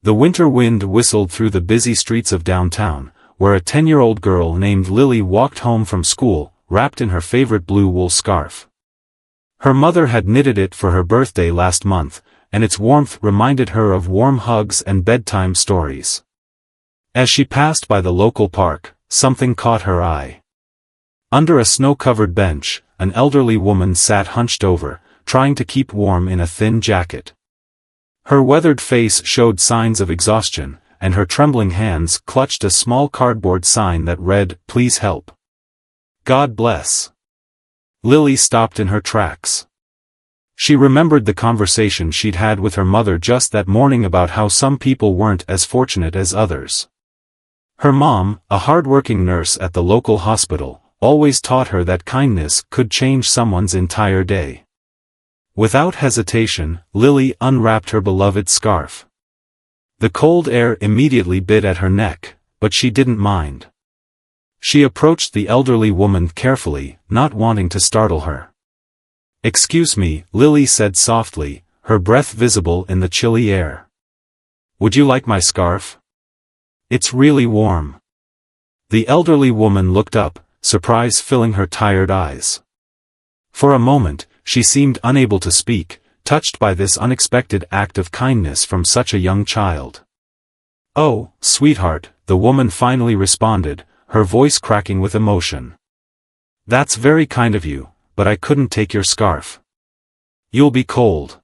The winter wind whistled through the busy streets of downtown, where a 10-year-old girl named Lily walked home from school, wrapped in her favorite blue wool scarf. Her mother had knitted it for her birthday last month, and its warmth reminded her of warm hugs and bedtime stories. As she passed by the local park, something caught her eye. Under a snow-covered bench, an elderly woman sat hunched over, trying to keep warm in a thin jacket. Her weathered face showed signs of exhaustion, and her trembling hands clutched a small cardboard sign that read, "Please help. God bless." Lily stopped in her tracks. She remembered the conversation she'd had with her mother just that morning about how some people weren't as fortunate as others. Her mom, a hard-working nurse at the local hospital, always taught her that kindness could change someone's entire day. Without hesitation, Lily unwrapped her beloved scarf. The cold air immediately bit at her neck, but she didn't mind. She approached the elderly woman carefully, not wanting to startle her. "Excuse me," Lily said softly, her breath visible in the chilly air. "Would you like my scarf? It's really warm." The elderly woman looked up, surprise filling her tired eyes. For a moment, she seemed unable to speak, touched by this unexpected act of kindness from such a young child. "Oh, sweetheart," the woman finally responded, her voice cracking with emotion. "That's very kind of you, but I couldn't take your scarf. You'll be cold."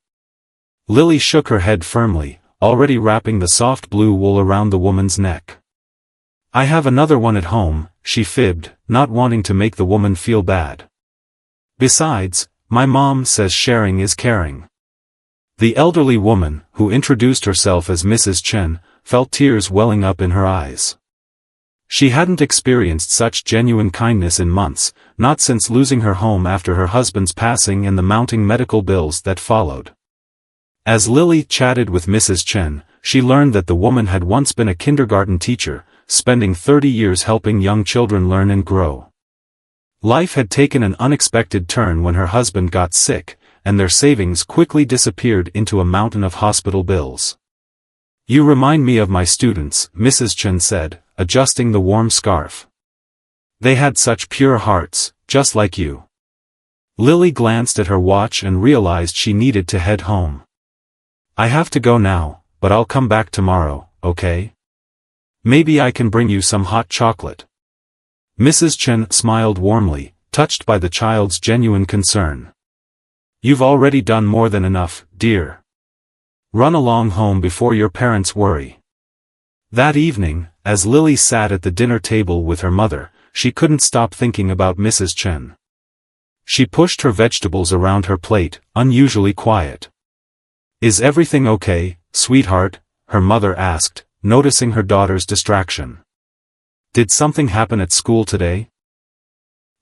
Lily shook her head firmly, already wrapping the soft blue wool around the woman's neck. "I have another one at home," she fibbed, not wanting to make the woman feel bad. "Besides, my mom says sharing is caring." The elderly woman, who introduced herself as Mrs. Chen, felt tears welling up in her eyes. She hadn't experienced such genuine kindness in months, not since losing her home after her husband's passing and the mounting medical bills that followed. As Lily chatted with Mrs. Chen, she learned that the woman had once been a kindergarten teacher, spending 30 years helping young children learn and grow. Life had taken an unexpected turn when her husband got sick, and their savings quickly disappeared into a mountain of hospital bills. "You remind me of my students," Mrs. Chen said, adjusting the warm scarf. "They had such pure hearts, just like you." Lily glanced at her watch and realized she needed to head home. "I have to go now, but I'll come back tomorrow, okay? Maybe I can bring you some hot chocolate." Mrs. Chen smiled warmly, touched by the child's genuine concern. "You've already done more than enough, dear. Run along home before your parents worry." That evening, as Lily sat at the dinner table with her mother, she couldn't stop thinking about Mrs. Chen. She pushed her vegetables around her plate, unusually quiet. "Is everything okay, sweetheart?" her mother asked, noticing her daughter's distraction. "Did something happen at school today?"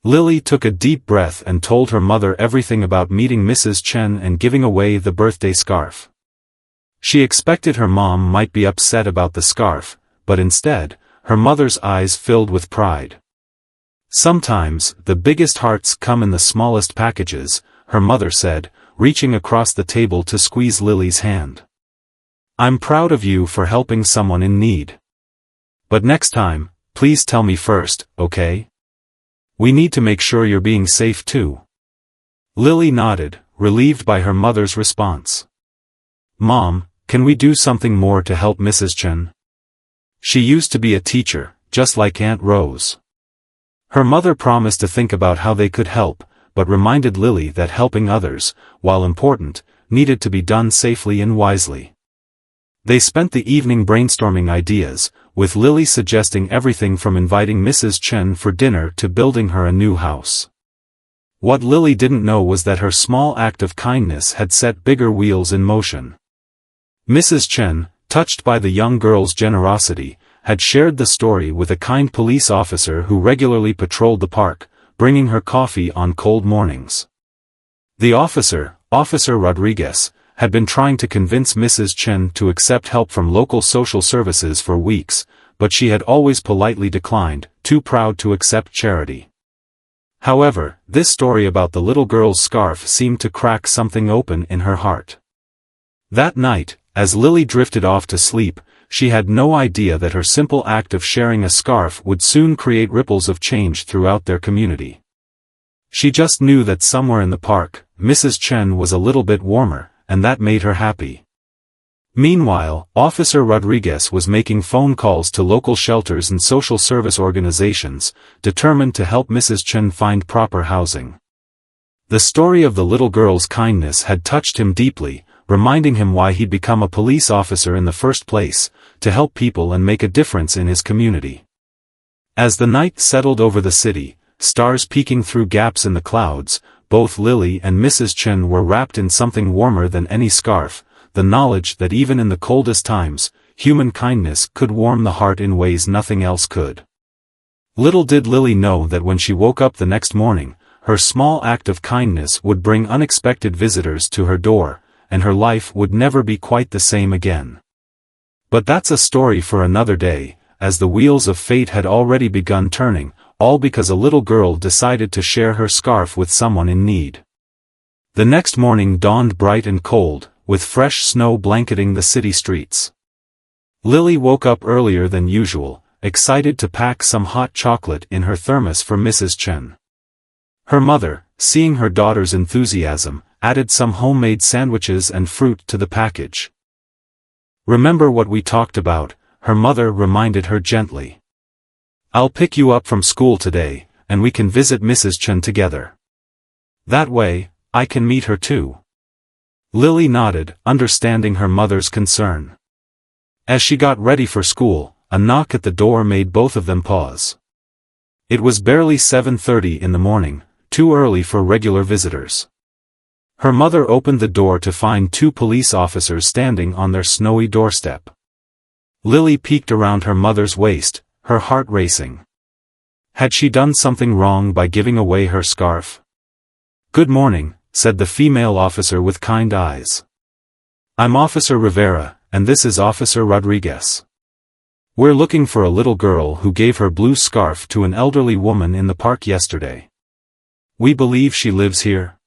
Lily took a deep breath and told her mother everything about meeting Mrs. Chen and giving away the birthday scarf. She expected her mom might be upset about the scarf, but instead, her mother's eyes filled with pride. "Sometimes, the biggest hearts come in the smallest packages," her mother said, reaching across the table to squeeze Lily's hand. "I'm proud of you for helping someone in need. But next time, please tell me first, okay? We need to make sure you're being safe too." Lily nodded, relieved by her mother's response. "Mom, can we do something more to help Mrs. Chen? She used to be a teacher, just like Aunt Rose." Her mother promised to think about how they could help, but reminded Lily that helping others, while important, needed to be done safely and wisely. They spent the evening brainstorming ideas, with Lily suggesting everything from inviting Mrs. Chen for dinner to building her a new house. What Lily didn't know was that her small act of kindness had set bigger wheels in motion. Mrs. Chen, touched by the young girl's generosity, had shared the story with a kind police officer who regularly patrolled the park, bringing her coffee on cold mornings. The officer, Officer Rodriguez, had been trying to convince Mrs. Chen to accept help from local social services for weeks, but she had always politely declined, too proud to accept charity. However, this story about the little girl's scarf seemed to crack something open in her heart. That night, As Lily drifted off to sleep, she had no idea that her simple act of sharing a scarf would soon create ripples of change throughout their community. She just knew that somewhere in the park, Mrs. Chen was a little bit warmer, and that made her happy. Meanwhile, Officer Rodriguez was making phone calls to local shelters and social service organizations, determined to help Mrs. Chen find proper housing. The story of the little girl's kindness had touched him deeply, reminding him why he'd become a police officer in the first place, to help people and make a difference in his community. As the night settled over the city, stars peeking through gaps in the clouds, both Lily and Mrs. Chen were wrapped in something warmer than any scarf, the knowledge that even in the coldest times, human kindness could warm the heart in ways nothing else could. Little did Lily know that when she woke up the next morning, her small act of kindness would bring unexpected visitors to her door, and her life would never be quite the same again. But that's a story for another day, as the wheels of fate had already begun turning, all because a little girl decided to share her scarf with someone in need. The next morning dawned bright and cold, with fresh snow blanketing the city streets. Lily woke up earlier than usual, excited to pack some hot chocolate in her thermos for Mrs. Chen. Her mother, seeing her daughter's enthusiasm, added some homemade sandwiches and fruit to the package. "Remember what we talked about," her mother reminded her gently. "I'll pick you up from school today, and we can visit Mrs. Chen together. That way, I can meet her too." Lily nodded, understanding her mother's concern. As she got ready for school, a knock at the door made both of them pause. It was barely 7:30 in the morning, too early for regular visitors. Her mother opened the door to find two police officers standing on their snowy doorstep. Lily peeked around her mother's waist, her heart racing. Had she done something wrong by giving away her scarf? "Good morning," said the female officer with kind eyes. "I'm Officer Rivera, and this is Officer Rodriguez. We're looking for a little girl who gave her blue scarf to an elderly woman in the park yesterday. We believe she lives here."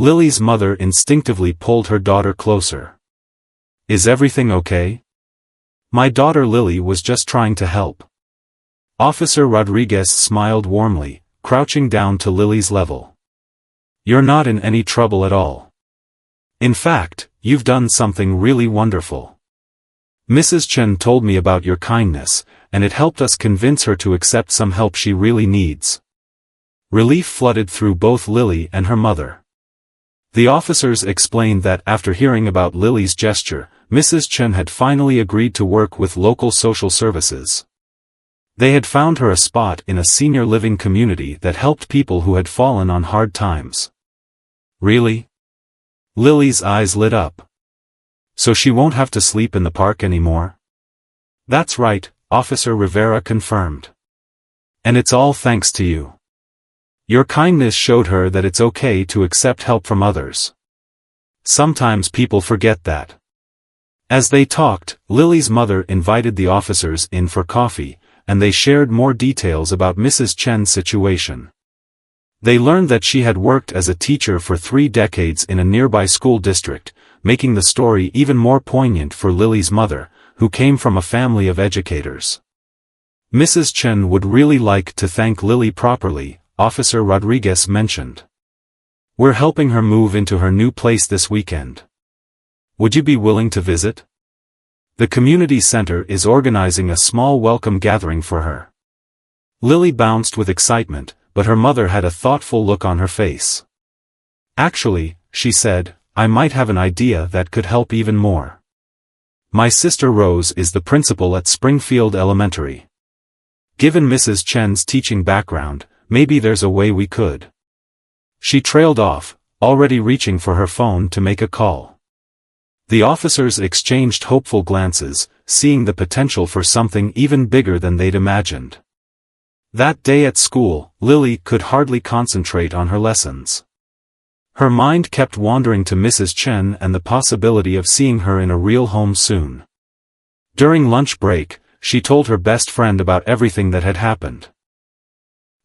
Lily's mother instinctively pulled her daughter closer. "Is everything okay? My daughter Lily was just trying to help." Officer Rodriguez smiled warmly, crouching down to Lily's level. "You're not in any trouble at all. In fact, you've done something really wonderful. Mrs. Chen told me about your kindness, and it helped us convince her to accept some help she really needs." Relief flooded through both Lily and her mother. The officers explained that after hearing about Lily's gesture, Mrs. Chen had finally agreed to work with local social services. They had found her a spot in a senior living community that helped people who had fallen on hard times. "Really?" Lily's eyes lit up. "So she won't have to sleep in the park anymore?" "That's right," Officer Rivera confirmed. "And it's all thanks to you. Your kindness showed her that it's okay to accept help from others. Sometimes people forget that." As they talked, Lily's mother invited the officers in for coffee, and they shared more details about Mrs. Chen's situation. They learned that she had worked as a teacher for 3 decades in a nearby school district, making the story even more poignant for Lily's mother, who came from a family of educators. "Mrs. Chen would really like to thank Lily properly," Officer Rodriguez mentioned. "We're helping her move into her new place this weekend. Would you be willing to visit? The community center is organizing a small welcome gathering for her." Lily bounced with excitement, but her mother had a thoughtful look on her face. "Actually," she said, "I might have an idea that could help even more. My sister Rose is the principal at Springfield Elementary. Given Mrs. Chen's teaching background, maybe there's a way we could." She trailed off, already reaching for her phone to make a call. The officers exchanged hopeful glances, seeing the potential for something even bigger than they'd imagined. That day at school, Lily could hardly concentrate on her lessons. Her mind kept wandering to Mrs. Chen and the possibility of seeing her in a real home soon. During lunch break, she told her best friend about everything that had happened.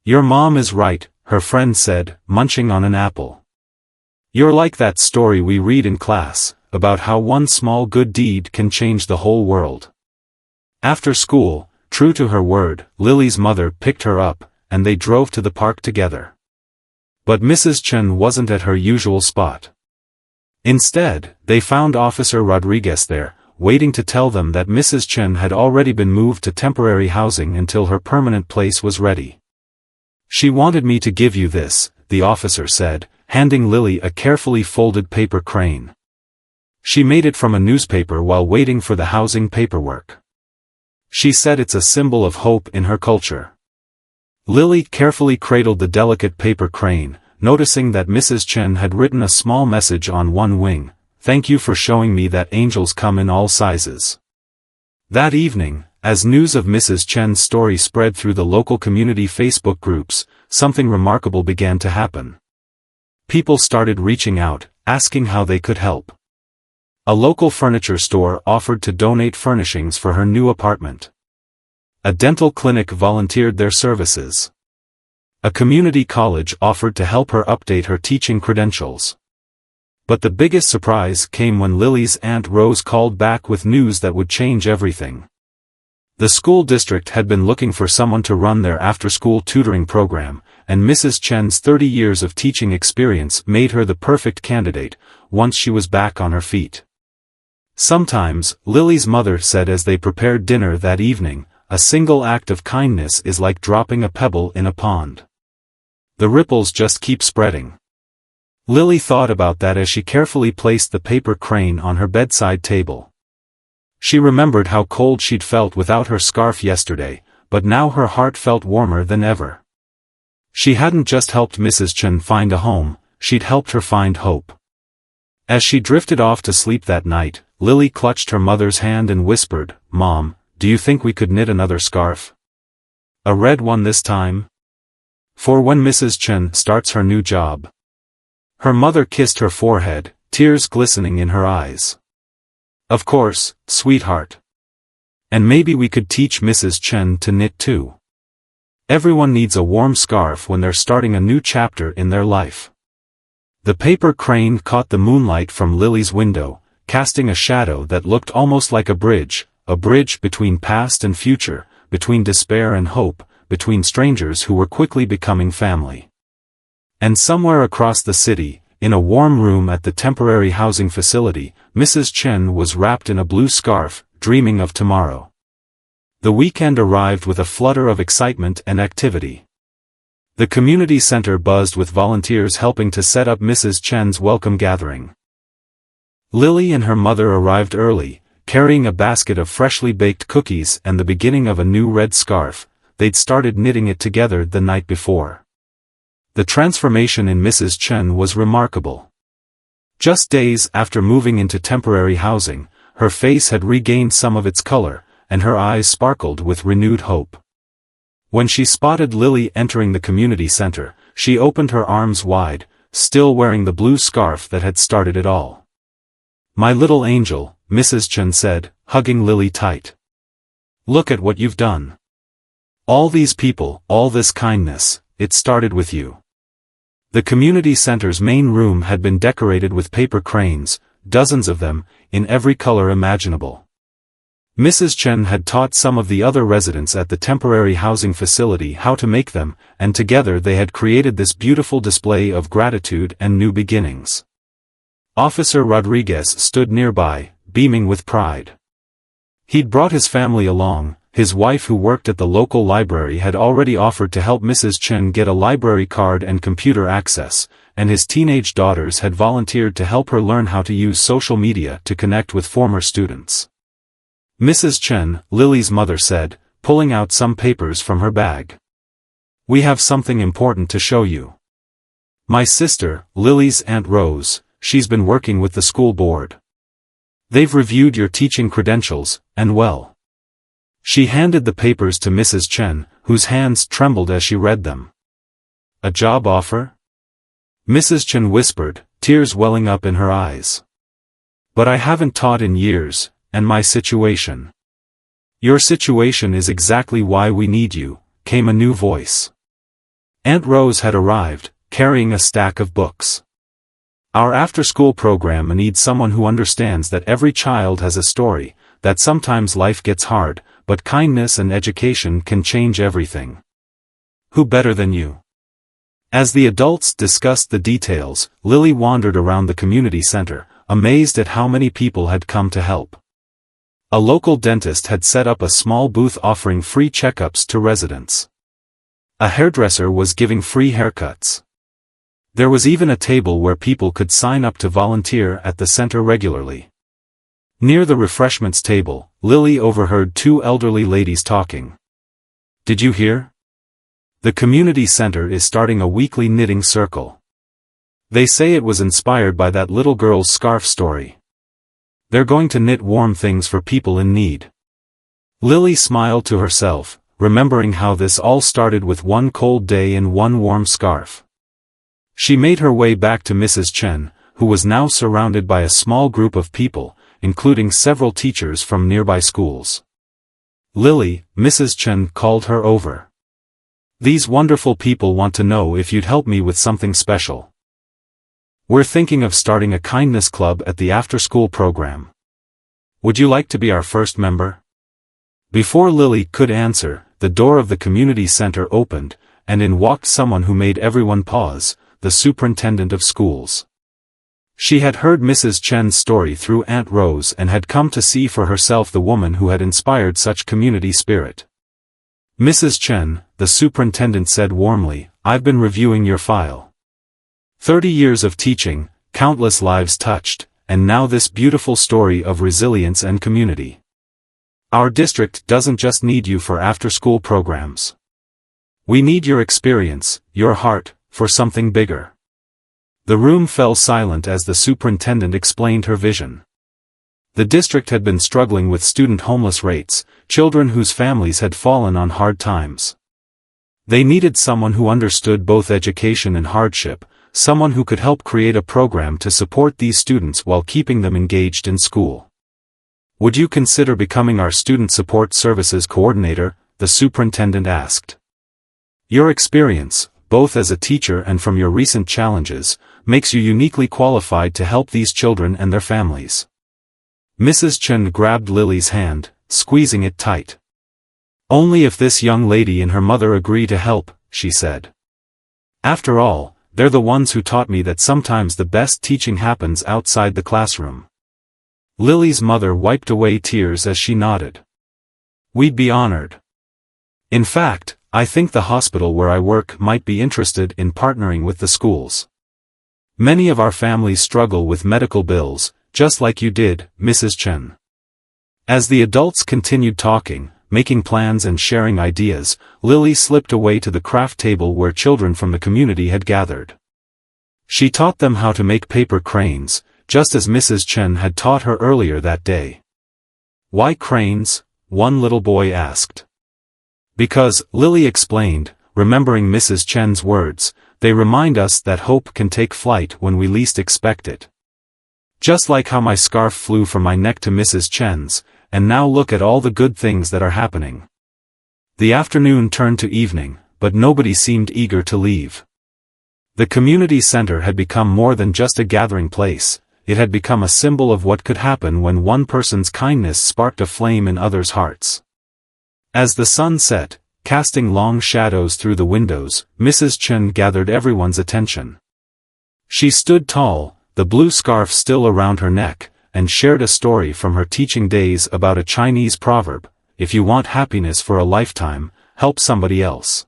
"Your mom is right," her friend said, munching on an apple. "You're like that story we read in class, about how one small good deed can change the whole world. After school, true to her word, Lily's mother picked her up, and they drove to the park together. But Mrs. Chen wasn't at her usual spot. Instead, they found Officer Rodriguez there, waiting to tell them that Mrs. Chen had already been moved to temporary housing until her permanent place was ready. "She wanted me to give you this," the officer said, handing Lily a carefully folded paper crane. "She made it from a newspaper while waiting for the housing paperwork. She said it's a symbol of hope in her culture." Lily carefully cradled the delicate paper crane, noticing that Mrs. Chen had written a small message on one wing: "Thank you for showing me that angels come in all sizes." That evening, as news of Mrs. Chen's story spread through the local community Facebook groups, something remarkable began to happen. People started reaching out, asking how they could help. A local furniture store offered to donate furnishings for her new apartment. A dental clinic volunteered their services. A community college offered to help her update her teaching credentials. But the biggest surprise came when Lily's Aunt Rose called back with news that would change everything. The school district had been looking for someone to run their after-school tutoring program, and Mrs. Chen's 30 years of teaching experience made her the perfect candidate, once she was back on her feet. Sometimes, Lily's mother said as they prepared dinner that evening, a single act of kindness is like dropping a pebble in a pond. The ripples just keep spreading. Lily thought about that as she carefully placed the paper crane on her bedside table. She remembered how cold she'd felt without her scarf yesterday, but now her heart felt warmer than ever. She hadn't just helped Mrs. Chen find a home, she'd helped her find hope. As she drifted off to sleep that night, Lily clutched her mother's hand and whispered, "Mom, do you think we could knit another scarf? A red one this time? For when Mrs. Chen starts her new job." Her mother kissed her forehead, tears glistening in her eyes. "Of course, sweetheart. And maybe we could teach Mrs. Chen to knit too. Everyone needs a warm scarf when they're starting a new chapter in their life." The paper crane caught the moonlight from Lily's window, casting a shadow that looked almost like a bridge between past and future, between despair and hope, between strangers who were quickly becoming family. And somewhere across the city, in a warm room at the temporary housing facility, Mrs. Chen was wrapped in a blue scarf, dreaming of tomorrow. The weekend arrived with a flutter of excitement and activity. The community center buzzed with volunteers helping to set up Mrs. Chen's welcome gathering. Lily and her mother arrived early, carrying a basket of freshly baked cookies and the beginning of a new red scarf. They'd started knitting it together the night before. The transformation in Mrs. Chen was remarkable. Just days after moving into temporary housing, her face had regained some of its color, and her eyes sparkled with renewed hope. When she spotted Lily entering the community center, she opened her arms wide, still wearing the blue scarf that had started it all. "My little angel," Mrs. Chen said, hugging Lily tight. "Look at what you've done. All these people, all this kindness, it started with you." The community center's main room had been decorated with paper cranes, dozens of them, in every color imaginable. Mrs. Chen had taught some of the other residents at the temporary housing facility how to make them, and together they had created this beautiful display of gratitude and new beginnings. Officer Rodriguez stood nearby, beaming with pride. He'd brought his family along. His wife, who worked at the local library, had already offered to help Mrs. Chen get a library card and computer access, and his teenage daughters had volunteered to help her learn how to use social media to connect with former students. Mrs. Chen, Lily's mother said, pulling out some papers from her bag. "We have something important to show you. My sister, Lily's Aunt Rose, she's been working with the school board. They've reviewed your teaching credentials, and well." She handed the papers to Mrs. Chen, whose hands trembled as she read them. "A job offer?" Mrs. Chen whispered, tears welling up in her eyes. "But I haven't taught in years, and my situation." "Your situation is exactly why we need you," came a new voice. Aunt Rose had arrived, carrying a stack of books. Our after-school program needs someone who understands that every child has a story, that sometimes life gets hard, but kindness and education can change everything. Who better than you? As the adults discussed the details, Lily wandered around the community center, amazed at how many people had come to help. A local dentist had set up a small booth offering free checkups to residents. A hairdresser was giving free haircuts. There was even a table where people could sign up to volunteer at the center regularly. Near the refreshments table, Lily overheard two elderly ladies talking. "Did you hear? The community center is starting a weekly knitting circle. They say it was inspired by that little girl's scarf story. They're going to knit warm things for people in need." Lily smiled to herself, remembering how this all started with one cold day and one warm scarf. She made her way back to Mrs. Chen, who was now surrounded by a small group of people, including several teachers from nearby schools. "Lily," Mrs. Chen called her over. "These wonderful people want to know if you'd help me with something special. We're thinking of starting a kindness club at the after-school program. Would you like to be our first member?" Before Lily could answer, the door of the community center opened, and in walked someone who made everyone pause, the superintendent of schools. She had heard Mrs. Chen's story through Aunt Rose and had come to see for herself the woman who had inspired such community spirit. "Mrs. Chen," the superintendent said warmly, "I've been reviewing your file. 30 years of teaching, countless lives touched, and now this beautiful story of resilience and community. Our district doesn't just need you for after-school programs. We need your experience, your heart, for something bigger." The room fell silent as the superintendent explained her vision. The district had been struggling with student homeless rates, children whose families had fallen on hard times. They needed someone who understood both education and hardship, someone who could help create a program to support these students while keeping them engaged in school. "Would you consider becoming our student support services coordinator?" the superintendent asked. "Your experience, both as a teacher and from your recent challenges, makes you uniquely qualified to help these children and their families." Mrs. Chen grabbed Lily's hand, squeezing it tight. "Only if this young lady and her mother agree to help," she said. "After all, they're the ones who taught me that sometimes the best teaching happens outside the classroom." Lily's mother wiped away tears as she nodded. "We'd be honored. In fact, I think the hospital where I work might be interested in partnering with the schools. Many of our families struggle with medical bills, just like you did, Mrs. Chen." As the adults continued talking, making plans and sharing ideas, Lily slipped away to the craft table where children from the community had gathered. She taught them how to make paper cranes, just as Mrs. Chen had taught her earlier that day. "Why cranes?" one little boy asked. "Because," Lily explained, remembering Mrs. Chen's words, "they remind us that hope can take flight when we least expect it. Just like how my scarf flew from my neck to Mrs. Chen's, and now look at all the good things that are happening." The afternoon turned to evening, but nobody seemed eager to leave. The community center had become more than just a gathering place, it had become a symbol of what could happen when one person's kindness sparked a flame in others' hearts. As the sun set, casting long shadows through the windows, Mrs. Chen gathered everyone's attention. She stood tall, the blue scarf still around her neck, and shared a story from her teaching days about a Chinese proverb: "If you want happiness for a lifetime, help somebody else."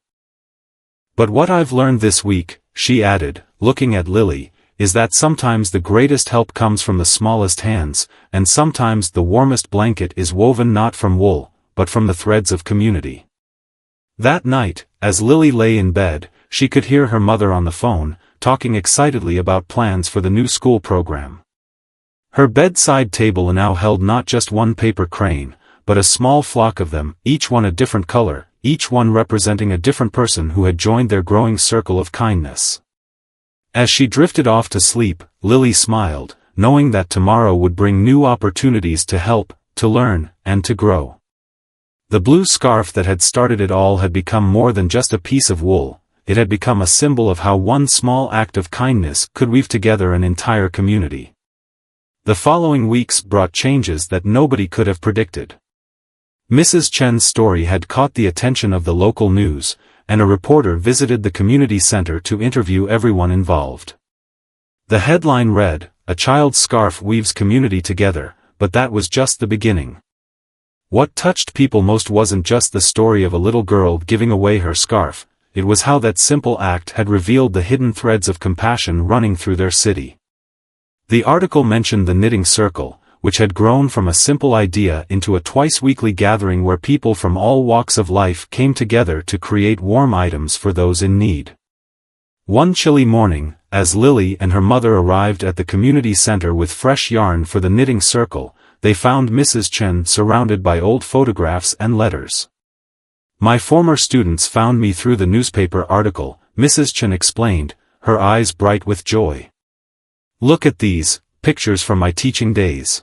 "But what I've learned this week," she added, looking at Lily, "is that sometimes the greatest help comes from the smallest hands, and sometimes the warmest blanket is woven not from wool, but from the threads of community." That night, as Lily lay in bed, she could hear her mother on the phone, talking excitedly about plans for the new school program. Her bedside table now held not just one paper crane, but a small flock of them, each one a different color, each one representing a different person who had joined their growing circle of kindness. As she drifted off to sleep, Lily smiled, knowing that tomorrow would bring new opportunities to help, to learn, and to grow. The blue scarf that had started it all had become more than just a piece of wool, it had become a symbol of how one small act of kindness could weave together an entire community. The following weeks brought changes that nobody could have predicted. Mrs. Chen's story had caught the attention of the local news, and a reporter visited the community center to interview everyone involved. The headline read, "A child's scarf weaves community together," but that was just the beginning. What touched people most wasn't just the story of a little girl giving away her scarf, it was how that simple act had revealed the hidden threads of compassion running through their city. The article mentioned the knitting circle, which had grown from a simple idea into a twice-weekly gathering where people from all walks of life came together to create warm items for those in need. One chilly morning, as Lily and her mother arrived at the community center with fresh yarn for the knitting circle, they found Mrs. Chen surrounded by old photographs and letters. "My former students found me through the newspaper article," Mrs. Chen explained, her eyes bright with joy. "Look at these pictures from my teaching days.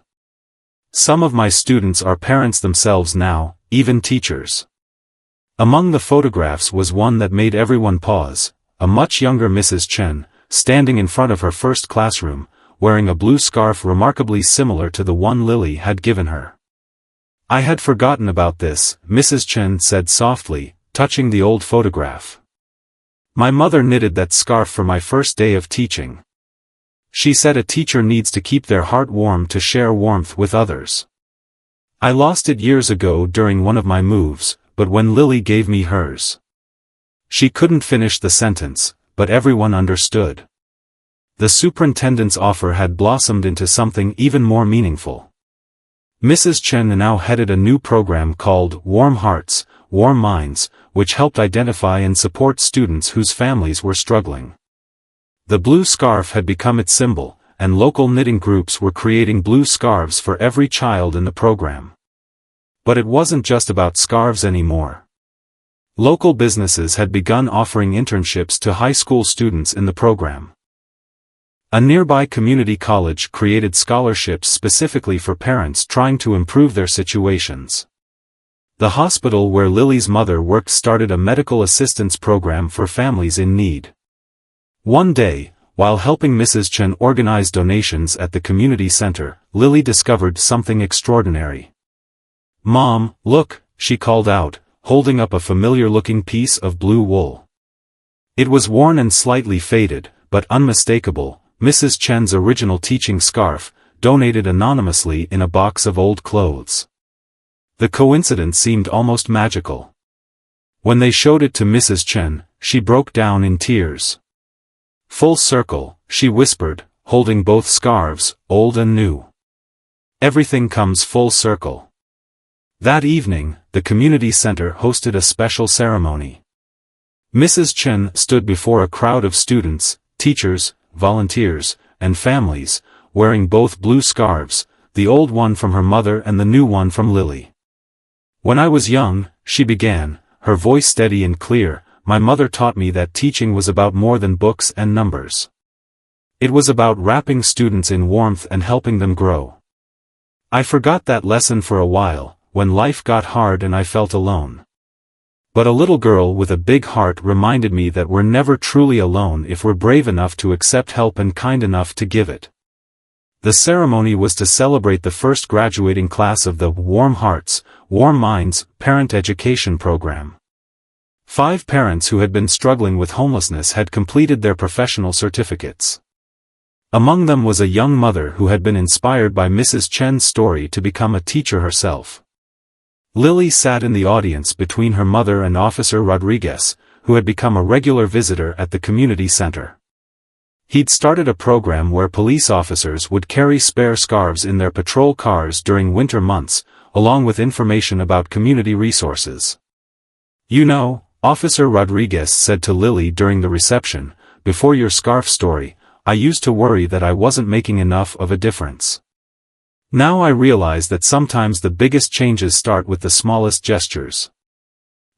Some of my students are parents themselves now, even teachers." Among the photographs was one that made everyone pause, a much younger Mrs. Chen, standing in front of her first classroom, wearing a blue scarf remarkably similar to the one Lily had given her. "I had forgotten about this," Mrs. Chen said softly, touching the old photograph. "My mother knitted that scarf for my first day of teaching. She said a teacher needs to keep their heart warm to share warmth with others. I lost it years ago during one of my moves, but when Lily gave me hers." She couldn't finish the sentence, but everyone understood. The superintendent's offer had blossomed into something even more meaningful. Mrs. Chen now headed a new program called Warm Hearts, Warm Minds, which helped identify and support students whose families were struggling. The blue scarf had become its symbol, and local knitting groups were creating blue scarves for every child in the program. But it wasn't just about scarves anymore. Local businesses had begun offering internships to high school students in the program. A nearby community college created scholarships specifically for parents trying to improve their situations. The hospital where Lily's mother worked started a medical assistance program for families in need. One day, while helping Mrs. Chen organize donations at the community center, Lily discovered something extraordinary. "Mom, look," she called out, holding up a familiar-looking piece of blue wool. It was worn and slightly faded, but unmistakable, Mrs. Chen's original teaching scarf, donated anonymously in a box of old clothes. The coincidence seemed almost magical. When they showed it to Mrs. Chen, she broke down in tears. "Full circle," she whispered, holding both scarves, old and new. "Everything comes full circle." That evening, the community center hosted a special ceremony. Mrs. Chen stood before a crowd of students, teachers, volunteers, and families, wearing both blue scarves, the old one from her mother and the new one from Lily. "When I was young," she began, her voice steady and clear, "my mother taught me that teaching was about more than books and numbers. It was about wrapping students in warmth and helping them grow. I forgot that lesson for a while, when life got hard and I felt alone. But a little girl with a big heart reminded me that we're never truly alone if we're brave enough to accept help and kind enough to give it." The ceremony was to celebrate the first graduating class of the Warm Hearts, Warm Minds parent education program. 5 parents who had been struggling with homelessness had completed their professional certificates. Among them was a young mother who had been inspired by Mrs. Chen's story to become a teacher herself. Lily sat in the audience between her mother and Officer Rodriguez, who had become a regular visitor at the community center. He'd started a program where police officers would carry spare scarves in their patrol cars during winter months, along with information about community resources. "You know," Officer Rodriguez said to Lily during the reception, "before your scarf story, I used to worry that I wasn't making enough of a difference. Now I realize that sometimes the biggest changes start with the smallest gestures."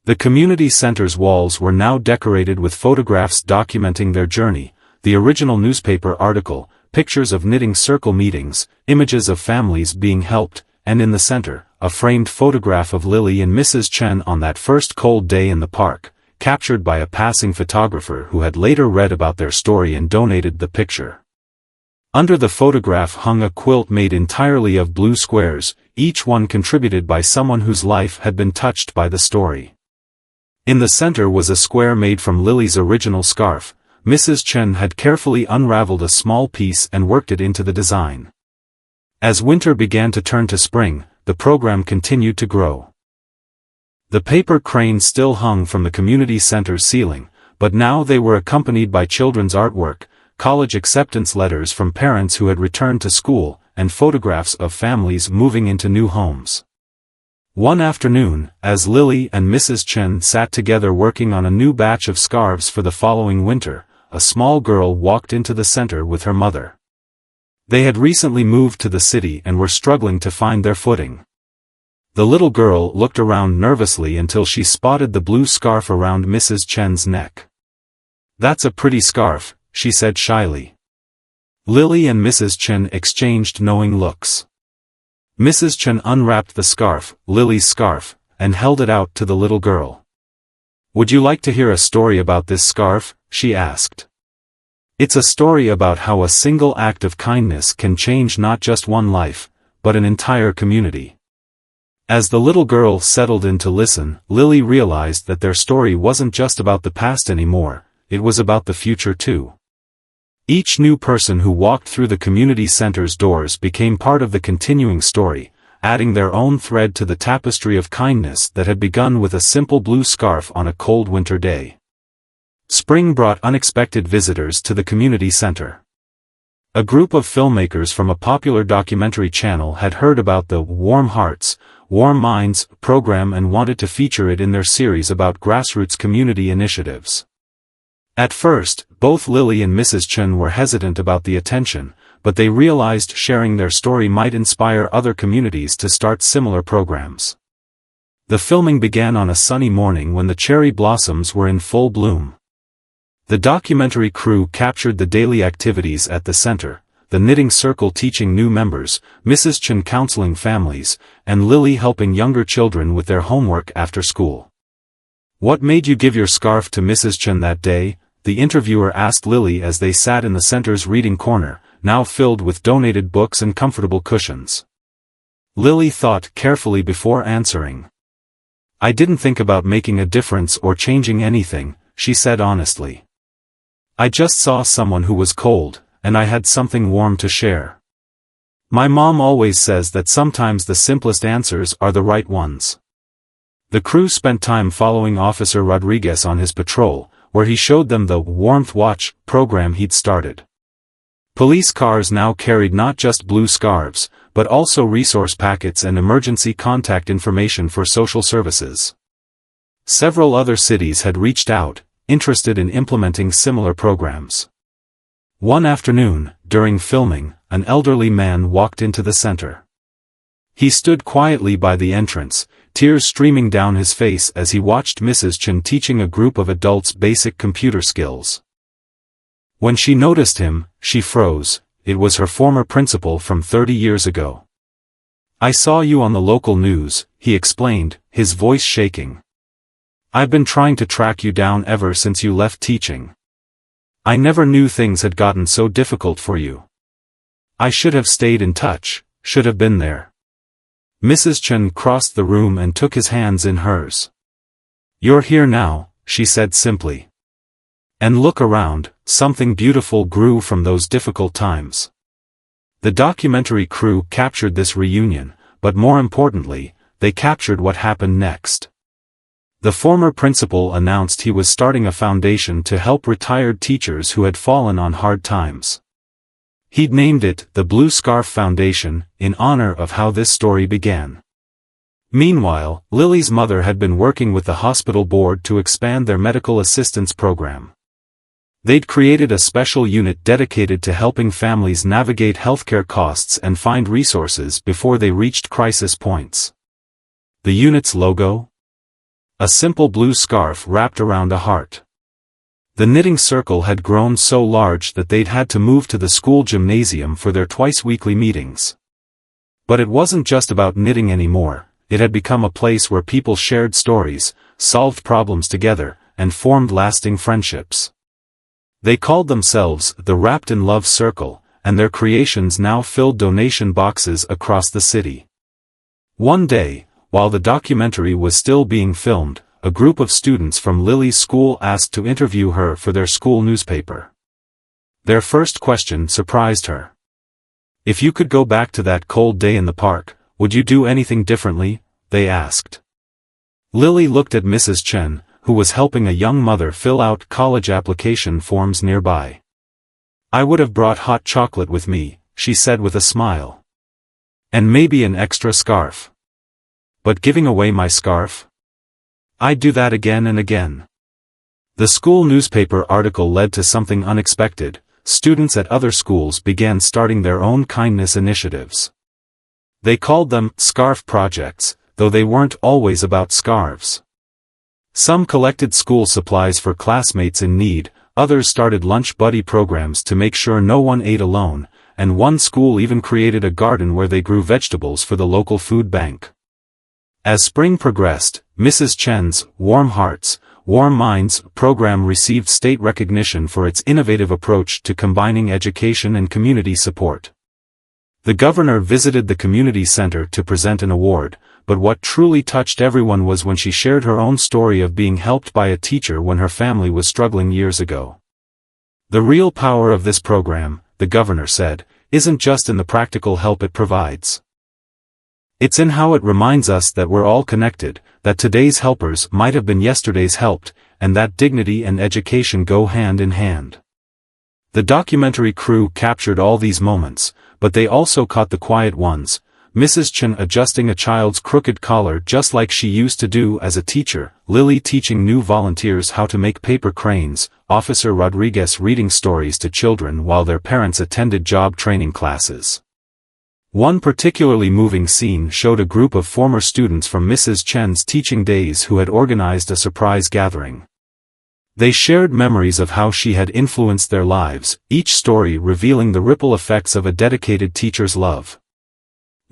The community center's walls were now decorated with photographs documenting their journey, the original newspaper article, pictures of knitting circle meetings, images of families being helped, and in the center, a framed photograph of Lily and Mrs. Chen on that first cold day in the park, captured by a passing photographer who had later read about their story and donated the picture. Under the photograph hung a quilt made entirely of blue squares, each one contributed by someone whose life had been touched by the story. In the center was a square made from Lily's original scarf. Mrs. Chen had carefully unraveled a small piece and worked it into the design. As winter began to turn to spring, the program continued to grow. The paper cranes still hung from the community center's ceiling, but now they were accompanied by children's artwork, college acceptance letters from parents who had returned to school, and photographs of families moving into new homes. One afternoon, as Lily and Mrs. Chen sat together working on a new batch of scarves for the following winter, a small girl walked into the center with her mother. They had recently moved to the city and were struggling to find their footing. The little girl looked around nervously until she spotted the blue scarf around Mrs. Chen's neck. "That's a pretty scarf," she said shyly. Lily and Mrs. Chen exchanged knowing looks. Mrs. Chen unwrapped the scarf, Lily's scarf, and held it out to the little girl. "Would you like to hear a story about this scarf?" she asked. "It's a story about how a single act of kindness can change not just one life, but an entire community." As the little girl settled in to listen, Lily realized that their story wasn't just about the past anymore, it was about the future too. Each new person who walked through the community center's doors became part of the continuing story, adding their own thread to the tapestry of kindness that had begun with a simple blue scarf on a cold winter day. Spring brought unexpected visitors to the community center. A group of filmmakers from a popular documentary channel had heard about the Warm Hearts, Warm Minds program and wanted to feature it in their series about grassroots community initiatives. At first, both Lily and Mrs. Chen were hesitant about the attention, but they realized sharing their story might inspire other communities to start similar programs. The filming began on a sunny morning when the cherry blossoms were in full bloom. The documentary crew captured the daily activities at the center, the knitting circle teaching new members, Mrs. Chen counseling families, and Lily helping younger children with their homework after school. "What made you give your scarf to Mrs. Chen that day?" the interviewer asked Lily as they sat in the center's reading corner, now filled with donated books and comfortable cushions. Lily thought carefully before answering. "I didn't think about making a difference or changing anything," she said honestly. "I just saw someone who was cold, and I had something warm to share. My mom always says that sometimes the simplest answers are the right ones." The crew spent time following Officer Rodriguez on his patrol, where he showed them the Warmth Watch program he'd started. Police cars now carried not just blue scarves, but also resource packets and emergency contact information for social services. Several other cities had reached out, interested in implementing similar programs. One afternoon, during filming, an elderly man walked into the center. He stood quietly by the entrance, tears streaming down his face as he watched Mrs. Chen teaching a group of adults basic computer skills. When she noticed him, she froze. It was her former principal from 30 years ago. "I saw you on the local news," he explained, his voice shaking. "I've been trying to track you down ever since you left teaching. I never knew things had gotten so difficult for you. I should have stayed in touch, should have been there." Mrs. Chen crossed the room and took his hands in hers. "You're here now," she said simply. "And look around, something beautiful grew from those difficult times." The documentary crew captured this reunion, but more importantly, they captured what happened next. The former principal announced he was starting a foundation to help retired teachers who had fallen on hard times. He'd named it the Blue Scarf Foundation, in honor of how this story began. Meanwhile, Lily's mother had been working with the hospital board to expand their medical assistance program. They'd created a special unit dedicated to helping families navigate healthcare costs and find resources before they reached crisis points. The unit's logo? A simple blue scarf wrapped around a heart. The knitting circle had grown so large that they'd had to move to the school gymnasium for their twice-weekly meetings. But it wasn't just about knitting anymore, it had become a place where people shared stories, solved problems together, and formed lasting friendships. They called themselves the Wrapped in Love Circle, and their creations now filled donation boxes across the city. One day, while the documentary was still being filmed, a group of students from Lily's school asked to interview her for their school newspaper. Their first question surprised her. "If you could go back to that cold day in the park, would you do anything differently?" they asked. Lily looked at Mrs. Chen, who was helping a young mother fill out college application forms nearby. "I would have brought hot chocolate with me," she said with a smile. "And maybe an extra scarf. But giving away my scarf? I'd do that again and again." The school newspaper article led to something unexpected. Students at other schools began starting their own kindness initiatives. They called them scarf projects, though they weren't always about scarves. Some collected school supplies for classmates in need, others started lunch buddy programs to make sure no one ate alone, and one school even created a garden where they grew vegetables for the local food bank. As spring progressed, Mrs. Chen's Warm Hearts, Warm Minds program received state recognition for its innovative approach to combining education and community support. The governor visited the community center to present an award, but what truly touched everyone was when she shared her own story of being helped by a teacher when her family was struggling years ago. "The real power of this program," the governor said, "isn't just in the practical help it provides. It's in how it reminds us that we're all connected, that today's helpers might have been yesterday's helped, and that dignity and education go hand in hand." The documentary crew captured all these moments, but they also caught the quiet ones. Mrs. Chen adjusting a child's crooked collar just like she used to do as a teacher, Lily teaching new volunteers how to make paper cranes, Officer Rodriguez reading stories to children while their parents attended job training classes. One particularly moving scene showed a group of former students from Mrs. Chen's teaching days who had organized a surprise gathering. They shared memories of how she had influenced their lives, each story revealing the ripple effects of a dedicated teacher's love.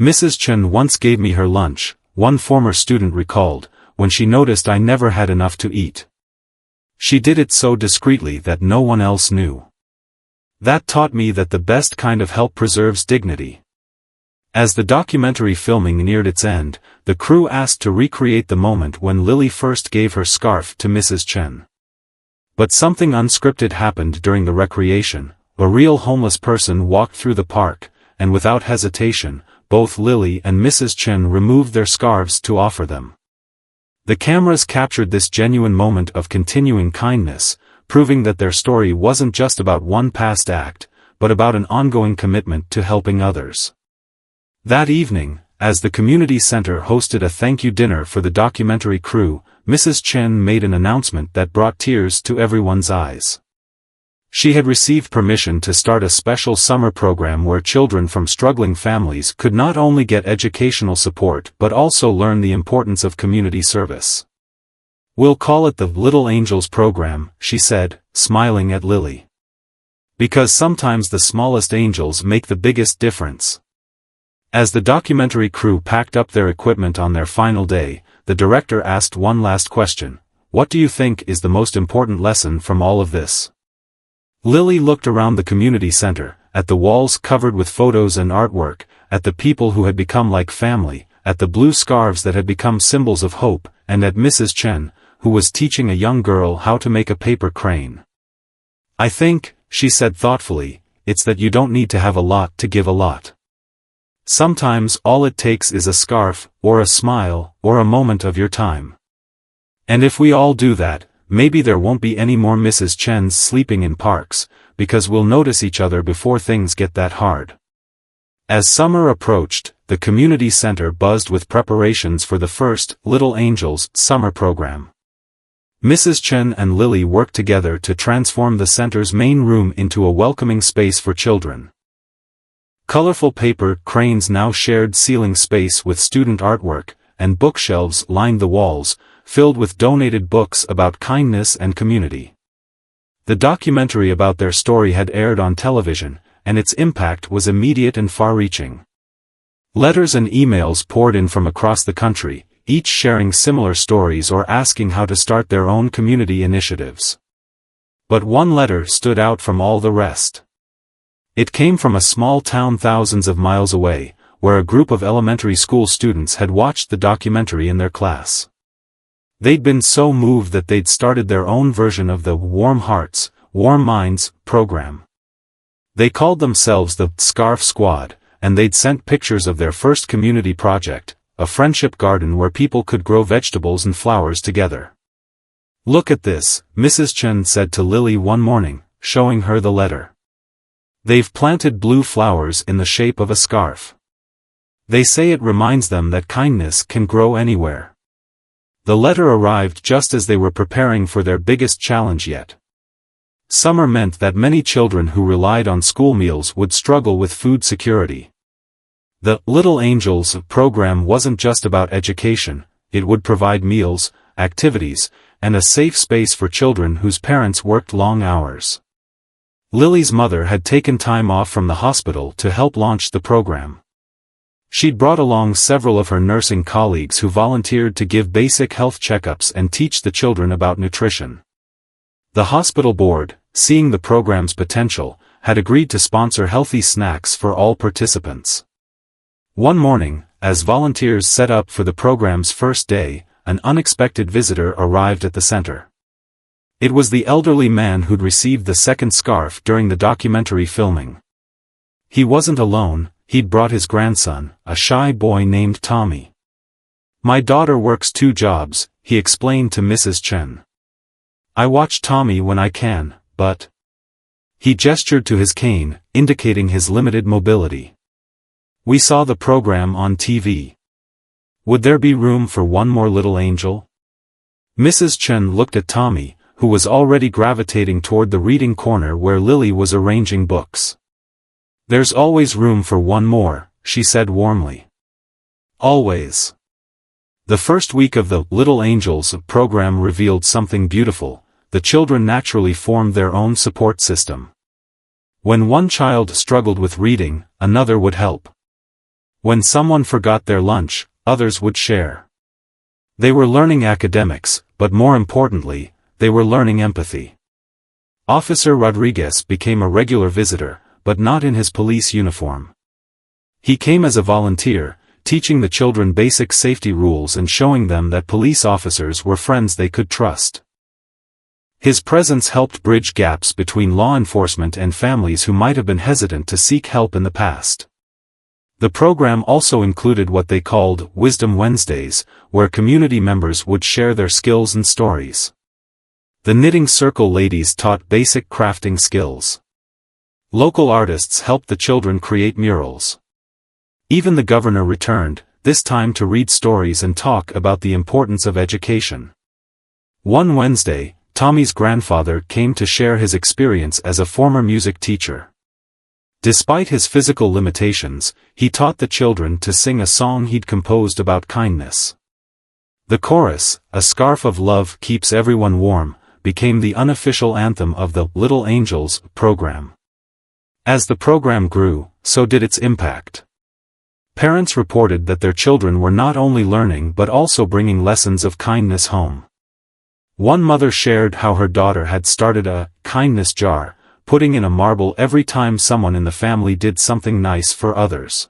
"Mrs. Chen once gave me her lunch," one former student recalled, "when she noticed I never had enough to eat. She did it so discreetly that no one else knew. That taught me that the best kind of help preserves dignity." As the documentary filming neared its end, the crew asked to recreate the moment when Lily first gave her scarf to Mrs. Chen. But something unscripted happened during the recreation. A real homeless person walked through the park, and without hesitation, both Lily and Mrs. Chen removed their scarves to offer them. The cameras captured this genuine moment of continuing kindness, proving that their story wasn't just about one past act, but about an ongoing commitment to helping others. That evening, as the community center hosted a thank you dinner for the documentary crew, Mrs. Chen made an announcement that brought tears to everyone's eyes. She had received permission to start a special summer program where children from struggling families could not only get educational support but also learn the importance of community service. "We'll call it the Little Angels program," she said, smiling at Lily. "Because sometimes the smallest angels make the biggest difference." As the documentary crew packed up their equipment on their final day, the director asked one last question: "What do you think is the most important lesson from all of this?" Lily looked around the community center, at the walls covered with photos and artwork, at the people who had become like family, at the blue scarves that had become symbols of hope, and at Mrs. Chen, who was teaching a young girl how to make a paper crane. "I think," she said thoughtfully, "it's that you don't need to have a lot to give a lot. Sometimes all it takes is a scarf, or a smile, or a moment of your time. And if we all do that, maybe there won't be any more Mrs. Chens sleeping in parks, because we'll notice each other before things get that hard." As summer approached, the community center buzzed with preparations for the first Little Angels summer program. Mrs. Chen and Lily worked together to transform the center's main room into a welcoming space for children. Colorful paper cranes now shared ceiling space with student artwork, and bookshelves lined the walls, filled with donated books about kindness and community. The documentary about their story had aired on television, and its impact was immediate and far-reaching. Letters and emails poured in from across the country, each sharing similar stories or asking how to start their own community initiatives. But one letter stood out from all the rest. It came from a small town thousands of miles away, where a group of elementary school students had watched the documentary in their class. They'd been so moved that they'd started their own version of the Warm Hearts, Warm Minds program. They called themselves the Scarf Squad, and they'd sent pictures of their first community project, a friendship garden where people could grow vegetables and flowers together. "Look at this," Mrs. Chen said to Lily one morning, showing her the letter. "They've planted blue flowers in the shape of a scarf. They say it reminds them that kindness can grow anywhere." The letter arrived just as they were preparing for their biggest challenge yet. Summer meant that many children who relied on school meals would struggle with food security. The Little Angels program wasn't just about education, it would provide meals, activities, and a safe space for children whose parents worked long hours. Lily's mother had taken time off from the hospital to help launch the program. She'd brought along several of her nursing colleagues who volunteered to give basic health checkups and teach the children about nutrition. The hospital board, seeing the program's potential, had agreed to sponsor healthy snacks for all participants. One morning, as volunteers set up for the program's first day, an unexpected visitor arrived at the center. It was the elderly man who'd received the second scarf during the documentary filming. He wasn't alone. He'd brought his grandson, a shy boy named Tommy. "My daughter works 2 jobs, he explained to Mrs. Chen. "I watch Tommy when I can, but..." He gestured to his cane, indicating his limited mobility. "We saw the program on TV. Would there be room for one more little angel?" Mrs. Chen looked at Tommy, who was already gravitating toward the reading corner where Lily was arranging books. "There's always room for one more," she said warmly. "Always." The first week of the Little Angels program revealed something beautiful. The children naturally formed their own support system. When one child struggled with reading, another would help. When someone forgot their lunch, others would share. They were learning academics, but more importantly, they were learning empathy. Officer Rodriguez became a regular visitor, but not in his police uniform. He came as a volunteer, teaching the children basic safety rules and showing them that police officers were friends they could trust. His presence helped bridge gaps between law enforcement and families who might have been hesitant to seek help in the past. The program also included what they called Wisdom Wednesdays, where community members would share their skills and stories. The Knitting Circle ladies taught basic crafting skills. Local artists helped the children create murals. Even the governor returned, this time to read stories and talk about the importance of education. One Wednesday, Tommy's grandfather came to share his experience as a former music teacher. Despite his physical limitations, he taught the children to sing a song he'd composed about kindness. The chorus, "A scarf of love keeps everyone warm," became the unofficial anthem of the Little Angels program. As the program grew, so did its impact. Parents reported that their children were not only learning but also bringing lessons of kindness home. One mother shared how her daughter had started a kindness jar, putting in a marble every time someone in the family did something nice for others.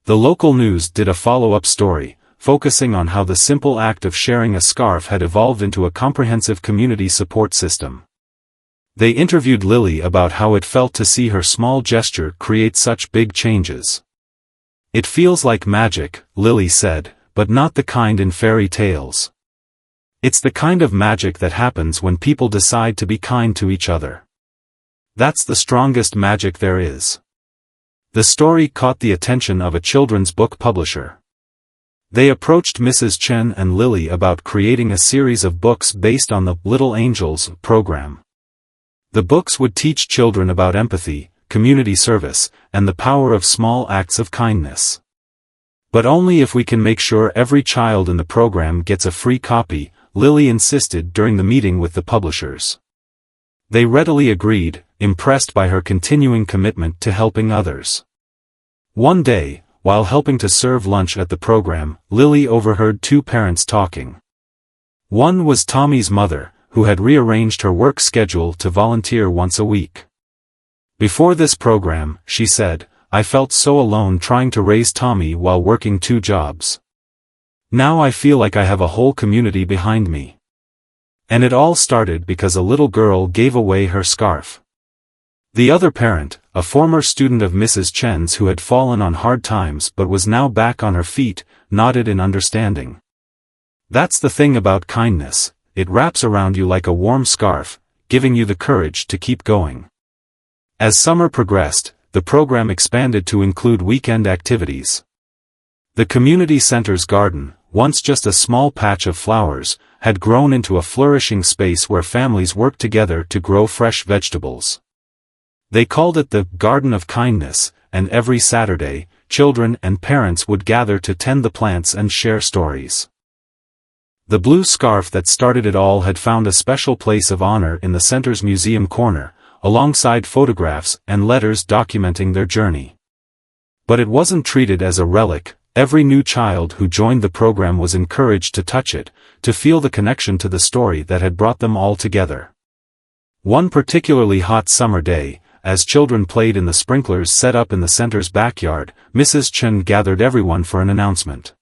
The local news did a follow-up story, focusing on how the simple act of sharing a scarf had evolved into a comprehensive community support system. They interviewed Lily about how it felt to see her small gesture create such big changes. "It feels like magic," Lily said, "but not the kind in fairy tales. It's the kind of magic that happens when people decide to be kind to each other. That's the strongest magic there is." The story caught the attention of a children's book publisher. They approached Mrs. Chen and Lily about creating a series of books based on the Little Angels program. The books would teach children about empathy, community service, and the power of small acts of kindness. "But only if we can make sure every child in the program gets a free copy," Lily insisted during the meeting with the publishers. They readily agreed, impressed by her continuing commitment to helping others. One day, while helping to serve lunch at the program, Lily overheard two parents talking. One was Tommy's mother, who had rearranged her work schedule to volunteer once a week. "Before this program," she said, "I felt so alone trying to raise Tommy while working 2 jobs. Now I feel like I have a whole community behind me." And it all started because a little girl gave away her scarf. The other parent, a former student of Mrs. Chen's who had fallen on hard times but was now back on her feet, nodded in understanding. "That's the thing about kindness, it wraps around you like a warm scarf, giving you the courage to keep going." As summer progressed, the program expanded to include weekend activities. The community center's garden, once just a small patch of flowers, had grown into a flourishing space where families worked together to grow fresh vegetables. They called it the Garden of Kindness, and every Saturday, children and parents would gather to tend the plants and share stories. The blue scarf that started it all had found a special place of honor in the center's museum corner, alongside photographs and letters documenting their journey. But it wasn't treated as a relic. Every new child who joined the program was encouraged to touch it, to feel the connection to the story that had brought them all together. One particularly hot summer day, as children played in the sprinklers set up in the center's backyard, Mrs. Chen gathered everyone for an announcement.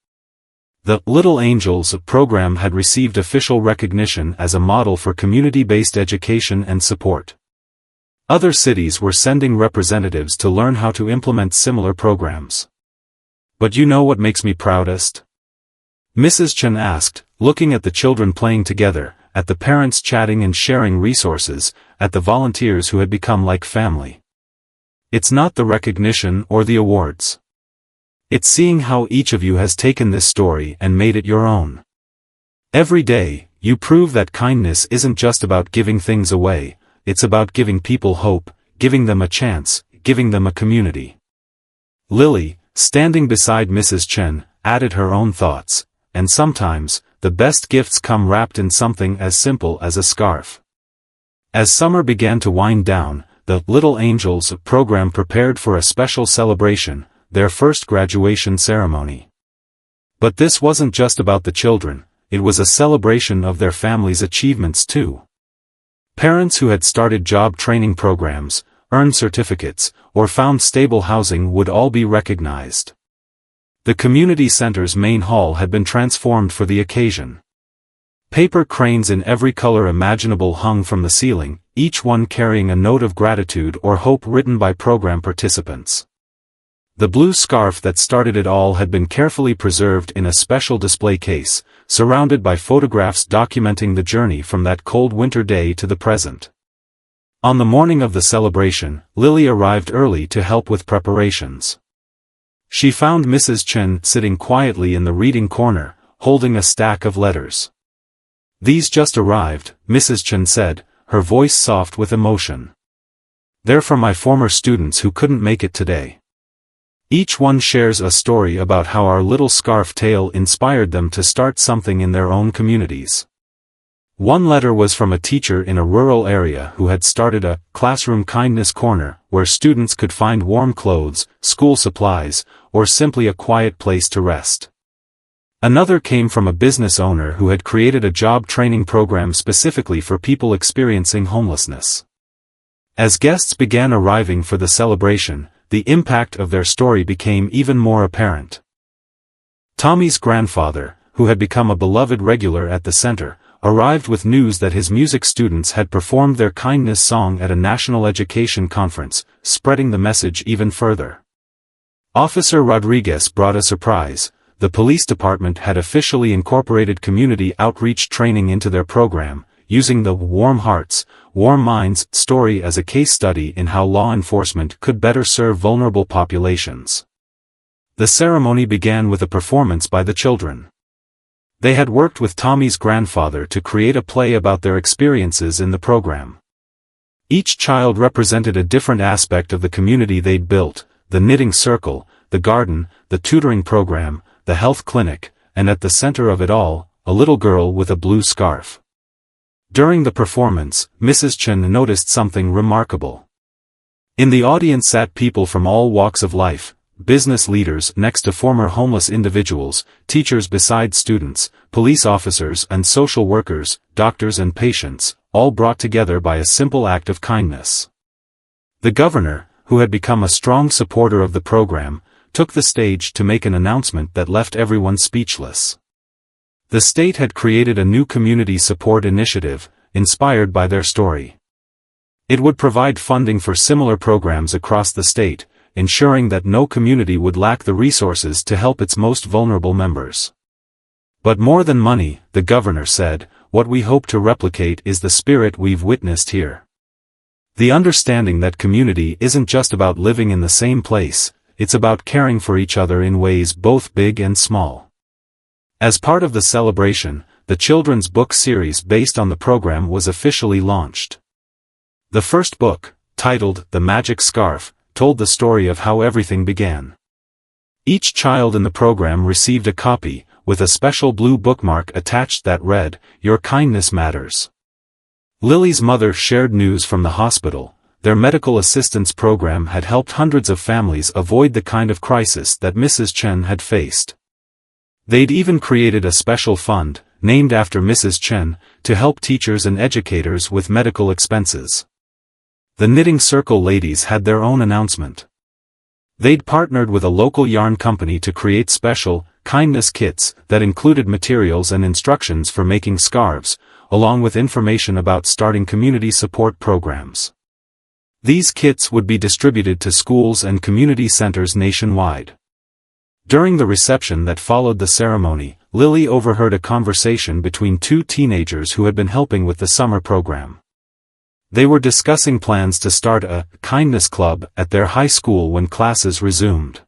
The Little Angels program had received official recognition as a model for community-based education and support. Other cities were sending representatives to learn how to implement similar programs. "But you know what makes me proudest?" Mrs. Chen asked, looking at the children playing together, at the parents chatting and sharing resources, at the volunteers who had become like family. "It's not the recognition or the awards. It's seeing how each of you has taken this story and made it your own. Every day, you prove that kindness isn't just about giving things away, it's about giving people hope, giving them a chance, giving them a community." Lily, standing beside Mrs. Chen, added her own thoughts, "And sometimes, the best gifts come wrapped in something as simple as a scarf." As summer began to wind down, the Little Angels program prepared for a special celebration, their first graduation ceremony. But this wasn't just about the children, it was a celebration of their families' achievements too. Parents who had started job training programs, earned certificates, or found stable housing would all be recognized. The community center's main hall had been transformed for the occasion. Paper cranes in every color imaginable hung from the ceiling, each one carrying a note of gratitude or hope written by program participants. The blue scarf that started it all had been carefully preserved in a special display case, surrounded by photographs documenting the journey from that cold winter day to the present. On the morning of the celebration, Lily arrived early to help with preparations. She found Mrs. Chen sitting quietly in the reading corner, holding a stack of letters. "These just arrived," Mrs. Chen said, her voice soft with emotion. "They're from my former students who couldn't make it today. Each one shares a story about how our little scarf tale inspired them to start something in their own communities." One letter was from a teacher in a rural area who had started a classroom kindness corner, where students could find warm clothes, school supplies, or simply a quiet place to rest. Another came from a business owner who had created a job training program specifically for people experiencing homelessness. As guests began arriving for the celebration, the impact of their story became even more apparent. Tommy's grandfather, who had become a beloved regular at the center, arrived with news that his music students had performed their kindness song at a national education conference, spreading the message even further. Officer Rodriguez brought a surprise. The police department had officially incorporated community outreach training into their program, using the Warm Hearts, Warm Minds story as a case study in how law enforcement could better serve vulnerable populations. The ceremony began with a performance by the children. They had worked with Tommy's grandfather to create a play about their experiences in the program. Each child represented a different aspect of the community they'd built: the knitting circle, the garden, the tutoring program, the health clinic, and at the center of it all, a little girl with a blue scarf. During the performance, Mrs. Chen noticed something remarkable. In the audience sat people from all walks of life: business leaders next to former homeless individuals, teachers beside students, police officers and social workers, doctors and patients, all brought together by a simple act of kindness. The governor, who had become a strong supporter of the program, took the stage to make an announcement that left everyone speechless. The state had created a new community support initiative, inspired by their story. It would provide funding for similar programs across the state, ensuring that no community would lack the resources to help its most vulnerable members. But more than money, the governor said, what we hope to replicate is the spirit we've witnessed here. The understanding that community isn't just about living in the same place, it's about caring for each other in ways both big and small. As part of the celebration, the children's book series based on the program was officially launched. The first book, titled The Magic Scarf, told the story of how everything began. Each child in the program received a copy, with a special blue bookmark attached that read, "Your kindness matters." Lily's mother shared news from the hospital. Their medical assistance program had helped hundreds of families avoid the kind of crisis that Mrs. Chen had faced. They'd even created a special fund, named after Mrs. Chen, to help teachers and educators with medical expenses. The Knitting Circle ladies had their own announcement. They'd partnered with a local yarn company to create special, kindness kits that included materials and instructions for making scarves, along with information about starting community support programs. These kits would be distributed to schools and community centers nationwide. During the reception that followed the ceremony, Lily overheard a conversation between two teenagers who had been helping with the summer program. They were discussing plans to start a kindness club at their high school when classes resumed.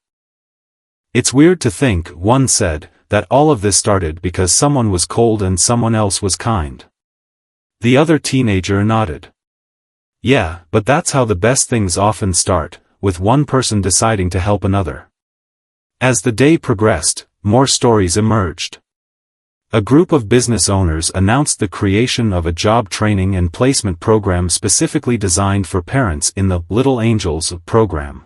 "It's weird to think," one said, "that all of this started because someone was cold and someone else was kind." The other teenager nodded. "Yeah, but that's how the best things often start, with one person deciding to help another." As the day progressed, more stories emerged. A group of business owners announced the creation of a job training and placement program specifically designed for parents in the Little Angels program.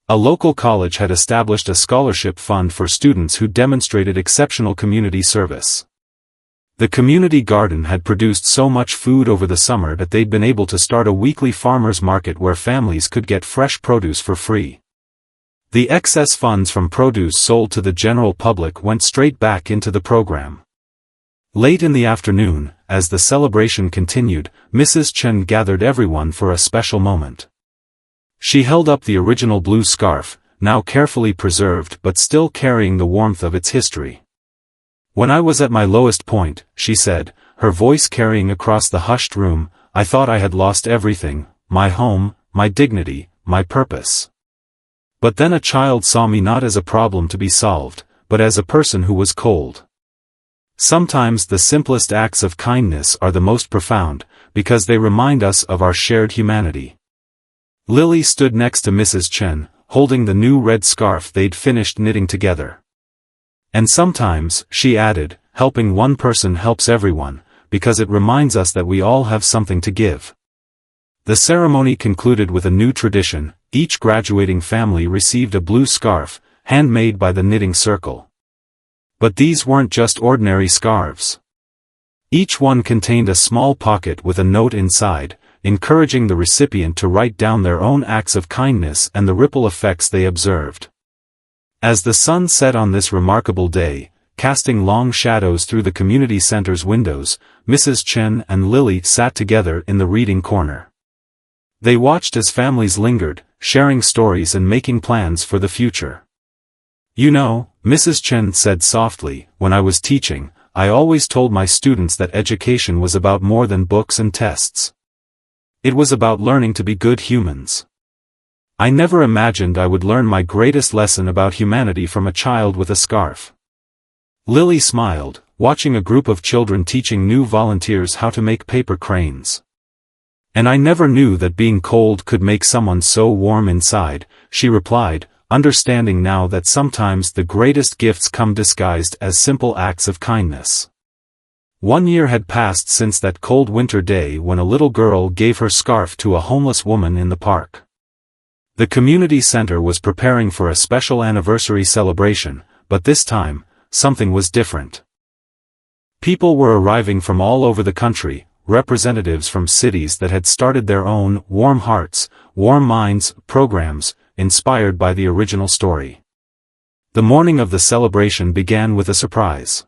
A local college had established a scholarship fund for students who demonstrated exceptional community service. The community garden had produced so much food over the summer that they'd been able to start a weekly farmers market where families could get fresh produce for free. The excess funds from produce sold to the general public went straight back into the program. Late in the afternoon, as the celebration continued, Mrs. Chen gathered everyone for a special moment. She held up the original blue scarf, now carefully preserved but still carrying the warmth of its history. "When I was at my lowest point," she said, her voice carrying across the hushed room, "I thought I had lost everything, my home, my dignity, my purpose. But then a child saw me not as a problem to be solved, but as a person who was cold." Sometimes the simplest acts of kindness are the most profound, because they remind us of our shared humanity. Lily stood next to Mrs. Chen, holding the new red scarf they'd finished knitting together. "And sometimes," she added, "helping one person helps everyone, because it reminds us that we all have something to give." The ceremony concluded with a new tradition. Each graduating family received a blue scarf, handmade by the Knitting Circle. But these weren't just ordinary scarves. Each one contained a small pocket with a note inside, encouraging the recipient to write down their own acts of kindness and the ripple effects they observed. As the sun set on this remarkable day, casting long shadows through the community center's windows, Mrs. Chen and Lily sat together in the reading corner. They watched as families lingered, sharing stories and making plans for the future. "You know," Mrs. Chen said softly, "when I was teaching, I always told my students that education was about more than books and tests. It was about learning to be good humans. I never imagined I would learn my greatest lesson about humanity from a child with a scarf." Lily smiled, watching a group of children teaching new volunteers how to make paper cranes. "And I never knew that being cold could make someone so warm inside," she replied, understanding now that sometimes the greatest gifts come disguised as simple acts of kindness. 1 year had passed since that cold winter day when a little girl gave her scarf to a homeless woman in the park. The community center was preparing for a special anniversary celebration, but this time, something was different. People were arriving from all over the country, representatives from cities that had started their own Warm Hearts, Warm Minds programs, inspired by the original story. The morning of the celebration began with a surprise.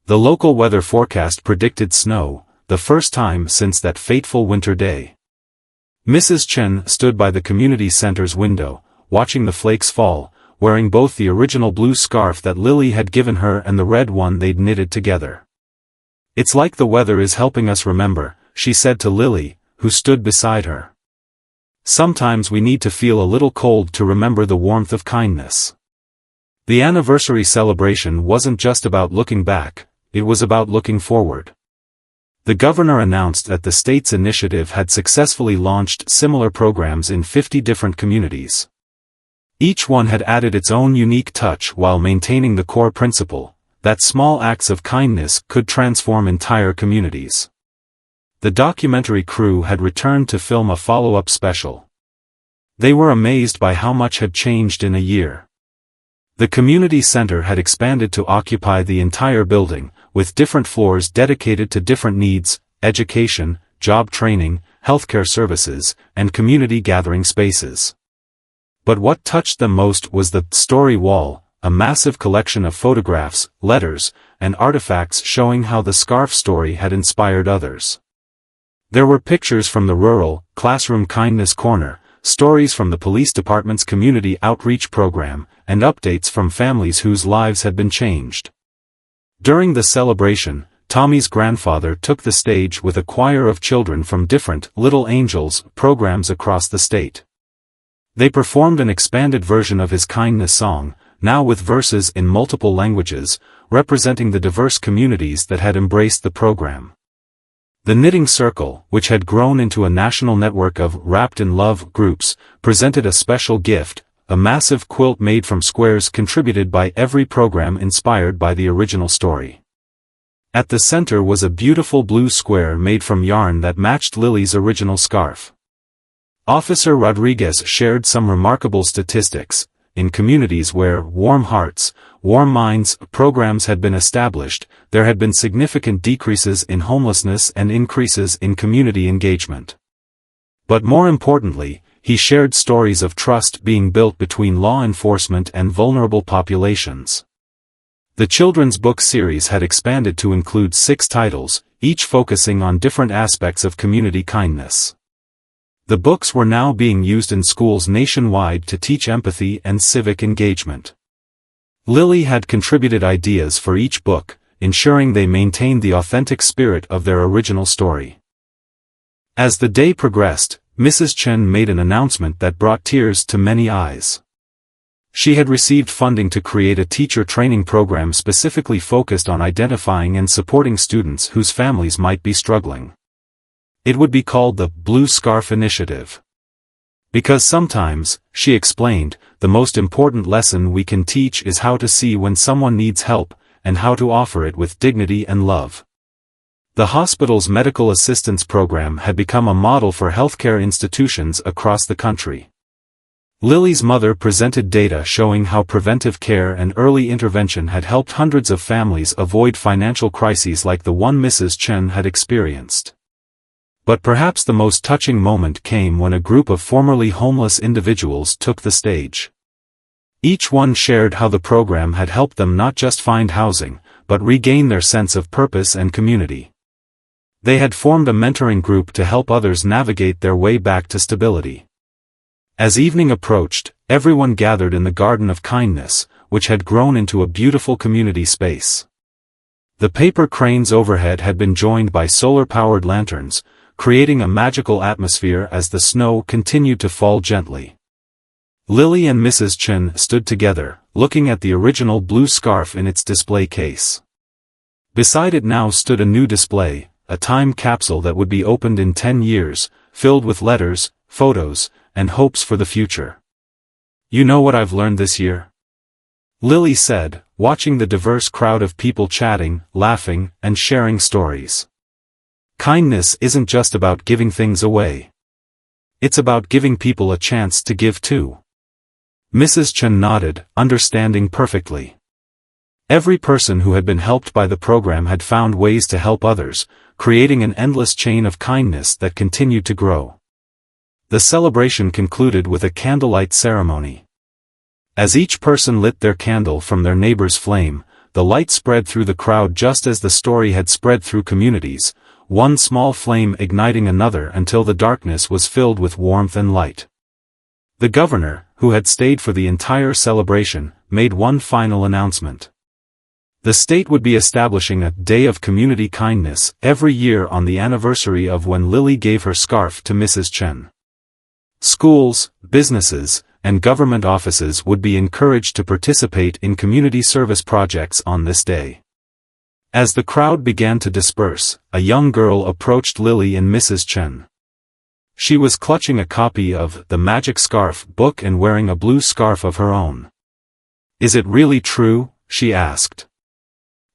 The local weather forecast predicted snow, the first time since that fateful winter day. Mrs. Chen stood by the community center's window, watching the flakes fall, wearing both the original blue scarf that Lily had given her and the red one they'd knitted together. "It's like the weather is helping us remember," she said to Lily, who stood beside her. "Sometimes we need to feel a little cold to remember the warmth of kindness." The anniversary celebration wasn't just about looking back, it was about looking forward. The governor announced that the state's initiative had successfully launched similar programs in 50 different communities. Each one had added its own unique touch while maintaining the core principle, that small acts of kindness could transform entire communities. The documentary crew had returned to film a follow-up special. They were amazed by how much had changed in a year. The community center had expanded to occupy the entire building, with different floors dedicated to different needs: education, job training, healthcare services, and community gathering spaces. But what touched them most was the story wall, a massive collection of photographs, letters, and artifacts showing how the scarf story had inspired others. There were pictures from the rural, classroom kindness corner, stories from the police department's community outreach program, and updates from families whose lives had been changed. During the celebration, Tommy's grandfather took the stage with a choir of children from different Little Angels programs across the state. They performed an expanded version of his kindness song, now with verses in multiple languages, representing the diverse communities that had embraced the program. The Knitting Circle, which had grown into a national network of Wrapped in Love groups, presented a special gift, a massive quilt made from squares contributed by every program inspired by the original story. At the center was a beautiful blue square made from yarn that matched Lily's original scarf. Officer Rodriguez shared some remarkable statistics. In communities where Warm Hearts, Warm Minds programs had been established, there had been significant decreases in homelessness and increases in community engagement. But more importantly, he shared stories of trust being built between law enforcement and vulnerable populations. The children's book series had expanded to include 6 titles, each focusing on different aspects of community kindness. The books were now being used in schools nationwide to teach empathy and civic engagement. Lily had contributed ideas for each book, ensuring they maintained the authentic spirit of their original story. As the day progressed, Mrs. Chen made an announcement that brought tears to many eyes. She had received funding to create a teacher training program specifically focused on identifying and supporting students whose families might be struggling. It would be called the Blue Scarf Initiative. Because sometimes, she explained, the most important lesson we can teach is how to see when someone needs help, and how to offer it with dignity and love. The hospital's medical assistance program had become a model for healthcare institutions across the country. Lily's mother presented data showing how preventive care and early intervention had helped hundreds of families avoid financial crises like the one Mrs. Chen had experienced. But perhaps the most touching moment came when a group of formerly homeless individuals took the stage. Each one shared how the program had helped them not just find housing, but regain their sense of purpose and community. They had formed a mentoring group to help others navigate their way back to stability. As evening approached, everyone gathered in the Garden of Kindness, which had grown into a beautiful community space. The paper cranes overhead had been joined by solar-powered lanterns, creating a magical atmosphere as the snow continued to fall gently. Lily and Mrs. Chen stood together, looking at the original blue scarf in its display case. Beside it now stood a new display, a time capsule that would be opened in 10 years, filled with letters, photos, and hopes for the future. "You know what I've learned this year?" Lily said, watching the diverse crowd of people chatting, laughing, and sharing stories. Kindness isn't just about giving things away. It's about giving people a chance to give too. Mrs. Chen nodded, understanding perfectly. Every person who had been helped by the program had found ways to help others, creating an endless chain of kindness that continued to grow. The celebration concluded with a candlelight ceremony. As each person lit their candle from their neighbor's flame, the light spread through the crowd just as the story had spread through communities, one small flame igniting another until the darkness was filled with warmth and light. The governor, who had stayed for the entire celebration, made one final announcement. The state would be establishing a Day of Community Kindness every year on the anniversary of when Lily gave her scarf to Mrs. Chen. Schools, businesses, and government offices would be encouraged to participate in community service projects on this day. As the crowd began to disperse, a young girl approached Lily and Mrs. Chen. She was clutching a copy of The Magic Scarf book and wearing a blue scarf of her own. "Is it really true?" she asked.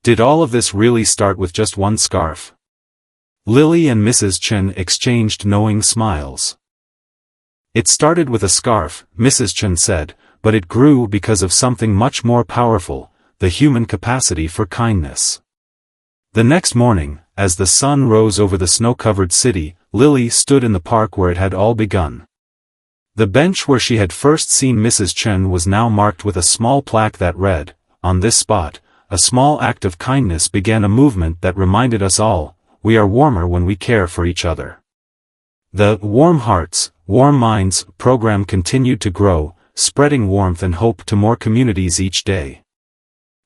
"Did all of this really start with just one scarf?" Lily and Mrs. Chen exchanged knowing smiles. "It started with a scarf," Mrs. Chen said, "but it grew because of something much more powerful, the human capacity for kindness." The next morning, as the sun rose over the snow-covered city, Lily stood in the park where it had all begun. The bench where she had first seen Mrs. Chen was now marked with a small plaque that read, "On this spot, a small act of kindness began a movement that reminded us all, we are warmer when we care for each other." The Warm Hearts, Warm Minds program continued to grow, spreading warmth and hope to more communities each day.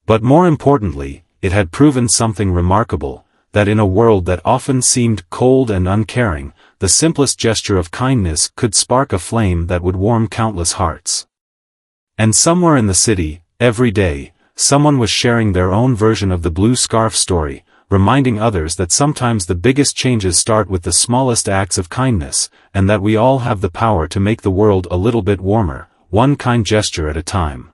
But more importantly, it had proven something remarkable, that in a world that often seemed cold and uncaring, the simplest gesture of kindness could spark a flame that would warm countless hearts. And somewhere in the city, every day, someone was sharing their own version of the blue scarf story, reminding others that sometimes the biggest changes start with the smallest acts of kindness, and that we all have the power to make the world a little bit warmer, one kind gesture at a time.